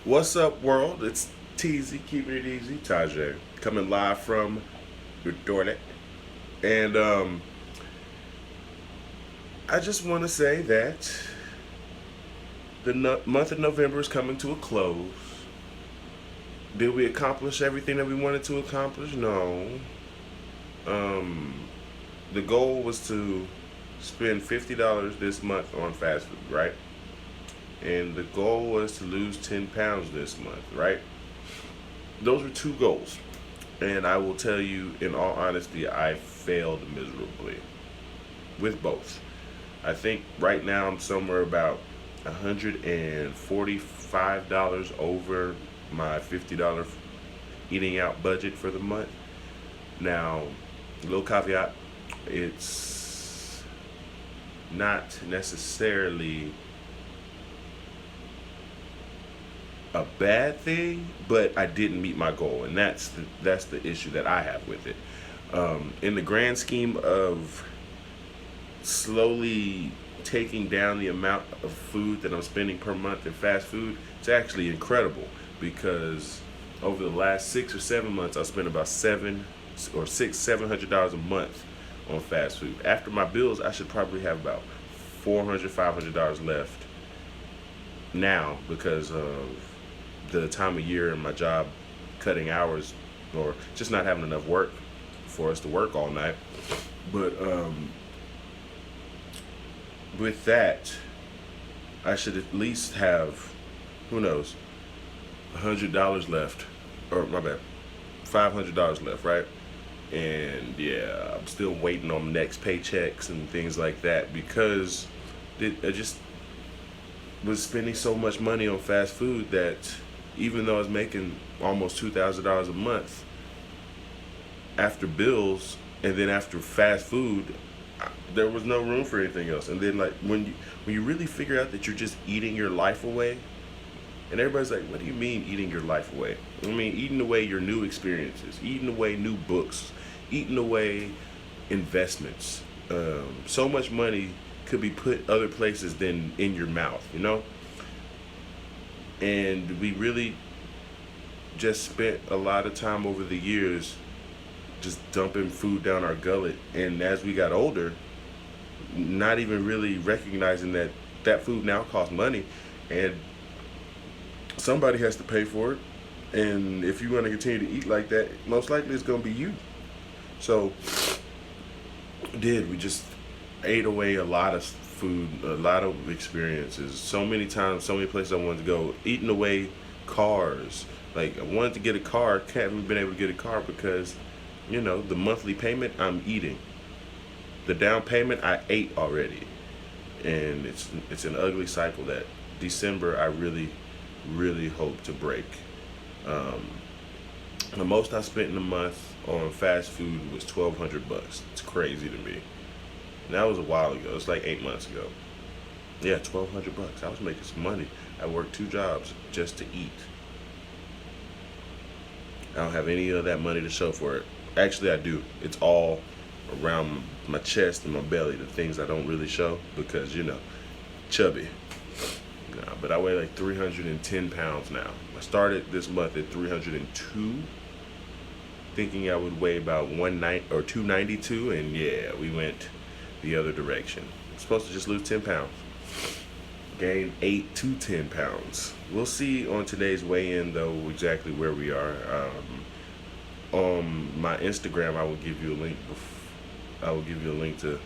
What's up, world? It's Teasy, keeping it easy. Tajay, coming live from your toilet. And I just want to say that the month of November is coming to a close. Did we accomplish everything that we wanted to accomplish? No. Um, the goal was to spend $50 this month on fast food, right? And the goal was to lose 10 pounds this month, right? Those were two goals. And I will tell you, in all honesty, I failed miserably with both. I think right now I'm somewhere about $145 over my $50 eating out budget for the month. Now, a little caveat, it's not necessarily a bad thing, but I didn't meet my goal, and that's the issue that I have with it. In the grand scheme of slowly taking down the amount of food that I'm spending per month in fast food, it's actually incredible because over the last 6 or 7 months, I spent about $700 a month on fast food. After my bills, I should probably have about $400 $500 left now because of the time of year and my job cutting hours or just not having enough work for us to work all night. But with that, I should at least have, who knows, $100 left, or my bad, $500 left, right? And yeah, I'm still waiting on next paychecks and things like that because I just was spending so much money on fast food that even though I was making almost $2,000 a month after bills and then after fast food, there was no room for anything else. And then like when you really figure out that you're just eating your life away, and everybody's like, "What do you mean eating your life away?" I mean, eating away your new experiences, eating away new books, eating away investments. So much money could be put other places than in your mouth, you know? And we really just spent a lot of time over the years just dumping food down our gullet. And as we got older, not even really recognizing that that food now costs money and somebody has to pay for it. And if you want to continue to eat like that, most likely it's going to be you. So, we just ate away a lot of food, a lot of experiences. So many times, so many places I wanted to go. Eating away cars. Like, I wanted to get a car, haven't been able to get a car because, the monthly payment I'm eating. The down payment I ate already. And it's an ugly cycle that December I really, really hope to break. Um, the most I spent in a month on fast food was $1,200. It's crazy to me. And that was a while ago. It's like 8 months ago. Yeah, $1,200. I was making some money. I worked two jobs just to eat. I don't have any of that money to show for it. Actually, I do. It's all around my chest and my belly, the things I don't really show because, chubby. Nah, but I weigh like 310 pounds now. I started this month at 302, thinking I would weigh about 190 or 292, and yeah, we went the other direction. I'm supposed to just lose 10 pounds. Gain 8 to 10 pounds. We'll see on today's weigh-in though exactly where we are. On my Instagram, I will give you a link. I will give you a link to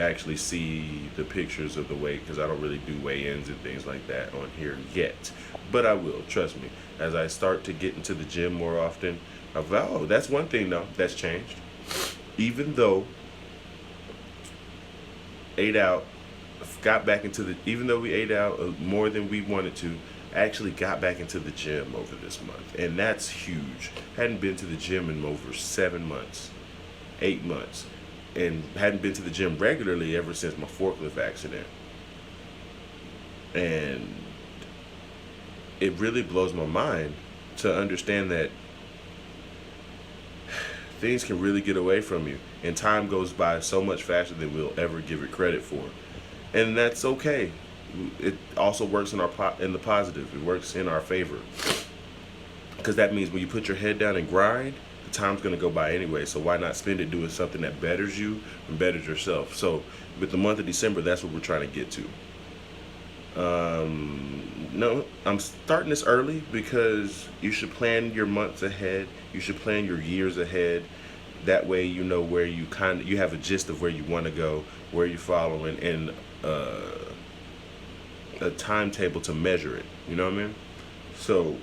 actually see the pictures of the weight because I don't really do weigh-ins and things like that on here yet. But I will, trust me. As I start to get into the gym more often, that's one thing though that's changed. Even though ate out, even though we ate out more than we wanted to, I actually got back into the gym over this month, and that's huge. Hadn't been to the gym in over 7 months, 8 months, and hadn't been to the gym regularly ever since my forklift accident. And it really blows my mind to understand that things can really get away from you, and time goes by so much faster than we'll ever give it credit for. And that's okay. it also works in in the positive. It works in our favor, because that means when you put your head down and grind, the time's gonna go by anyway. So why not spend it doing something that betters you and betters yourself? So with the month of December, that's what we're trying to get to. No, I'm starting this early because you should plan your months ahead. You should plan your years ahead. That way, you know where you have a gist of where you want to go, where you're following, and a timetable to measure it. You know what I mean? So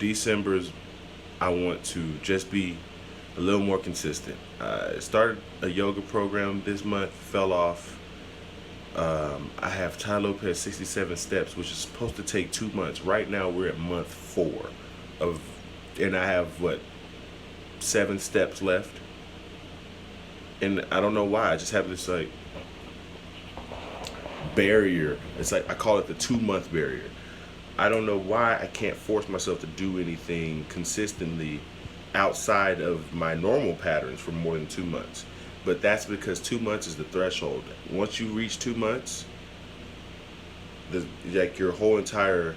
December's, I want to just be a little more consistent. I started a yoga program this month, fell off. I have Tai Lopez 67 steps, which is supposed to take 2 months. Right now, we're at month 4 of, and I have 7 steps left. And I don't know why. I just have this like barrier. It's like I call it the 2 month barrier. I don't know why I can't force myself to do anything consistently outside of my normal patterns for more than 2 months. But that's because 2 months is the threshold. Once you reach 2 months, like your whole entire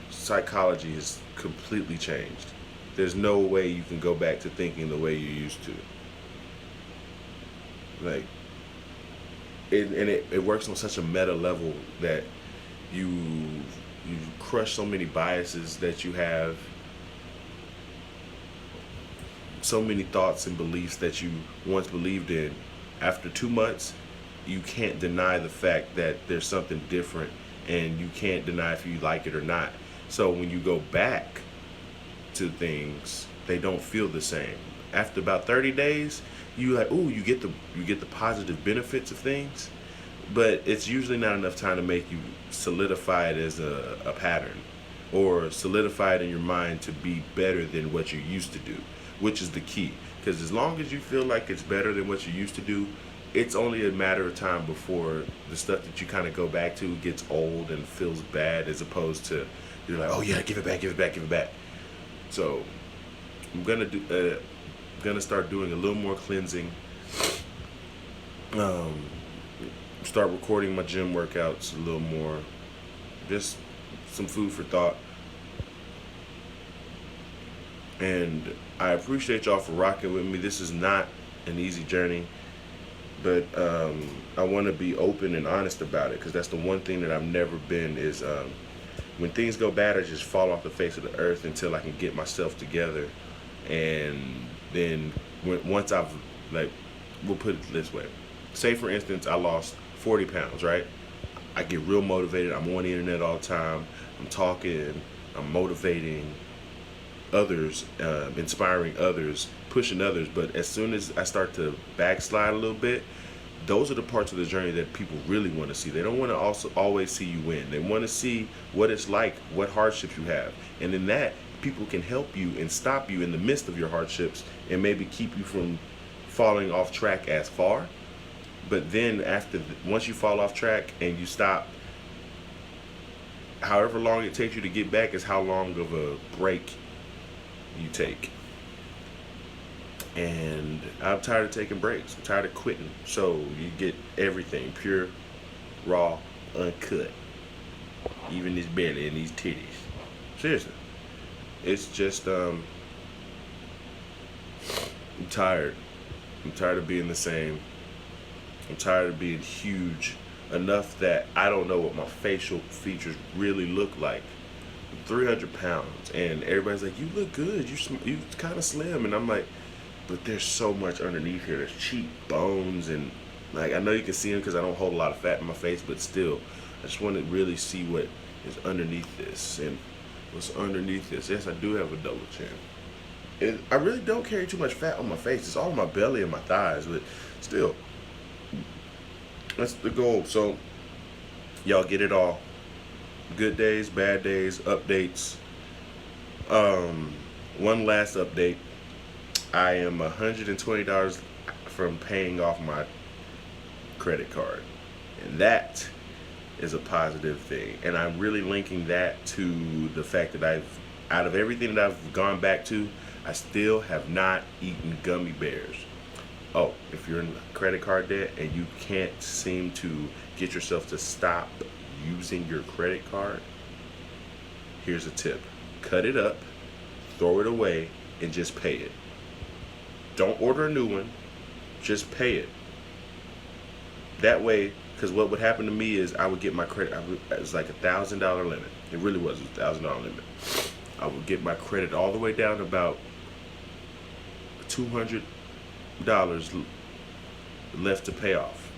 psychology is completely changed. There's no way you can go back to thinking the way you used to. Like, it works on such a meta level that you crush so many biases that you have, so many thoughts and beliefs that you once believed in. After 2 months, you can't deny the fact that there's something different, and you can't deny if you like it or not. So when you go back to things, they don't feel the same. After about 30 days, you get the positive benefits of things, but it's usually not enough time to make you solidify it as a pattern, or solidify it in your mind to be better than what you used to do, which is the key. Because as long as you feel like it's better than what you used to do, it's only a matter of time before the stuff that you kind of go back to gets old and feels bad, as opposed to you're like, oh yeah, give it back, give it back, give it back. So I'm gonna start doing a little more cleansing. Start recording my gym workouts a little more. Just some food for thought. And I appreciate y'all for rocking with me. This is not an easy journey, but I want to be open and honest about it, because that's the one thing that I've never been is when things go bad, I just fall off the face of the earth until I can get myself together. And then once I've, like, we'll put it this way. Say, for instance, I lost 40 pounds, right? I get real motivated. I'm on the internet all the time. I'm talking. I'm motivating others, inspiring others, pushing others. But as soon as I start to backslide a little bit, those are the parts of the journey that people really want to see. They don't want to also always see you win. They want to see what it's like, what hardships you have. And in that, people can help you and stop you in the midst of your hardships and maybe keep you from falling off track as far. But then once you fall off track and you stop, however long it takes you to get back is how long of a break you take. And I'm tired of taking breaks. I'm tired of quitting. So you get everything pure, raw, uncut. Even this belly and these titties. Seriously. It's just, I'm tired. I'm tired of being the same. I'm tired of being huge enough that I don't know what my facial features really look like. I'm 300 pounds, and everybody's like, you look good. You kind of slim. And I'm like, but there's so much underneath here. There's cheekbones, and like, I know you can see them because I don't hold a lot of fat in my face, but still, I just want to really see what is underneath this. And what's underneath this? Yes, I do have a double chin. I really don't carry too much fat on my face. It's all on my belly and my thighs, but still, that's the goal. So y'all get it all. Good days, bad days, updates. One last update. I am $120 from paying off my credit card, and that is a positive thing. And I'm really linking that to the fact that out of everything that I've gone back to, I still have not eaten gummy bears. Oh, if you're in credit card debt and you can't seem to get yourself to stop using your credit card, here's a tip. Cut it up, throw it away, and just pay it. Don't order a new one, just pay it. That way, because what would happen to me is I would get my credit, it was like $1,000 limit. It really was a $1,000 limit. I would get my credit all the way down to about $200 left to pay off.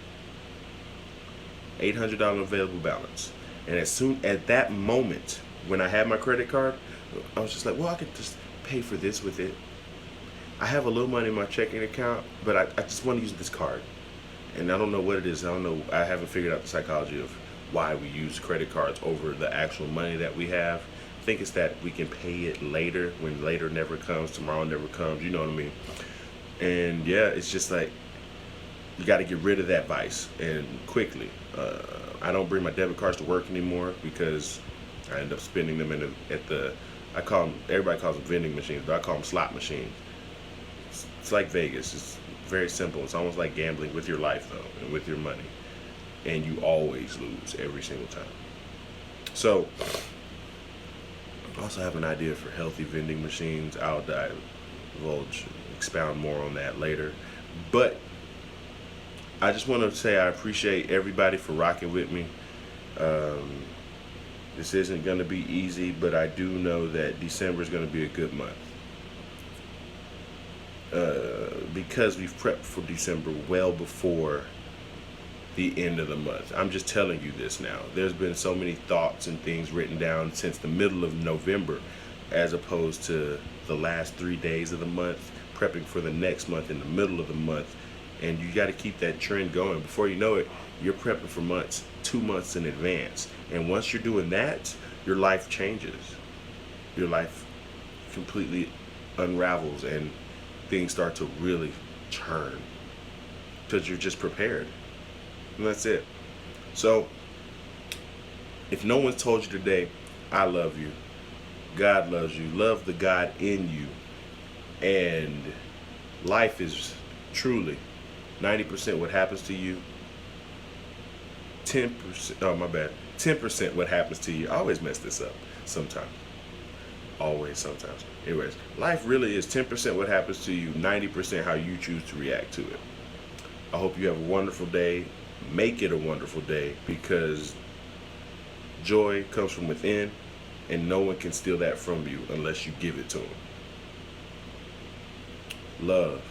$800 available balance. And at that moment, when I had my credit card, I was just like, well, I could just pay for this with it. I have a little money in my checking account, but I just want to use this card. And I don't know what it is. I don't know. I haven't figured out the psychology of why we use credit cards over the actual money that we have. I think it's that we can pay it later when later never comes, tomorrow never comes. You know what I mean? And yeah, it's just like you got to get rid of that vice and quickly. I don't bring my debit cards to work anymore because I end up spending them I call them, everybody calls them vending machines, but I call them slot machines. It's like Vegas. It's very simple. It's almost like gambling with your life, though, and with your money. And you always lose every single time. So, I also have an idea for healthy vending machines. I'll expound more on that later. But I just want to say I appreciate everybody for rocking with me. This isn't going to be easy, but I do know that December is going to be a good month. Because we've prepped for December well before the end of the month. I'm just telling you this now. There's been so many thoughts and things written down since the middle of November, as opposed to the last 3 days of the month, prepping for the next month in the middle of the month. And you got to keep that trend going. Before you know it, you're prepping for months, 2 months in advance. And once you're doing that, your life changes. Your life completely unravels and things start to really turn because you're just prepared. And that's it. So, if no one's told you today, I love you, God loves you, love the God in you, and life is truly 90% what happens to you, 10% what happens to you. I always mess this up sometimes. Sometimes. Anyways, life really is 10% what happens to you, 90% how you choose to react to it. I hope you have a wonderful day. Make it a wonderful day, because joy comes from within, and no one can steal that from you unless you give it to them. Love.